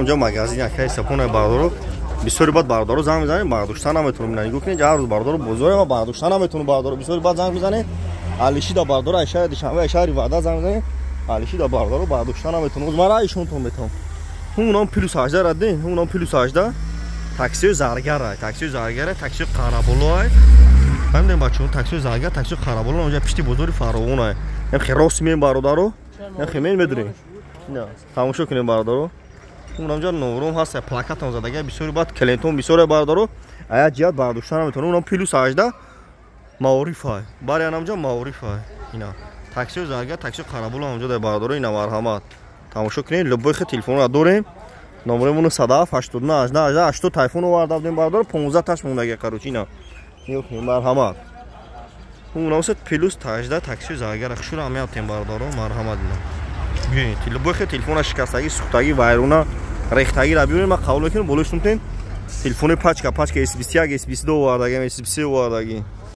اونجا مغازین یکی سپونه بردارو بسیاری بعد بردارو زنگ میزنه برداشتن هم میتونم نگو کنید هر روز بردارو بزرگه ما برداشتن هم میتونم بردارو بسیاری بعد زنگ میزنه علیشی دا بردارو اشاره دشنبه اشاره وعده زنگ میزنه علیشی دا بردارو برداشتن هم میتونم مرا ایشون تو میتونم اونم پلوس 18 رده اونم پلوس 18 تاکسی زرگره تاکسی قرابولو همین بچه‌ها تاکسی زرگر تاکسی قرابولو اونجا پشتی بزرگ فراونه هم خراس میین برادرو هم خمین میدونی نه تماشا کنیم برادرو اونجا نورم هست پلاکت هم زدگی بسیاری بعد کلینتون بسیاری برادرو ایا جیات برداشتن میتونه اونم پلوس 18 معرفه برای اونجا معرفه اینا تاکسی زرگر تاکسی قرابولو اونجا در برادرو اینا مرحمت تماشا کنین لبوی خ تلفن را داریم نمرمون 189 80 تلفن آورده بودیم برادر 15 تاش مونده کاروچ اینا میو مرحمت اون واسه پلوس 18 تاکسی زرگر خشور هم میاتیم برادر مرحمت ببین لبوی خ تلفن شکستگی سوختگی وایرونا ریختگی را ببینید ما قبول کنیم بولش تون تلفن پاچکا اس 21 اس 22 آوردگی اس 23 آوردگی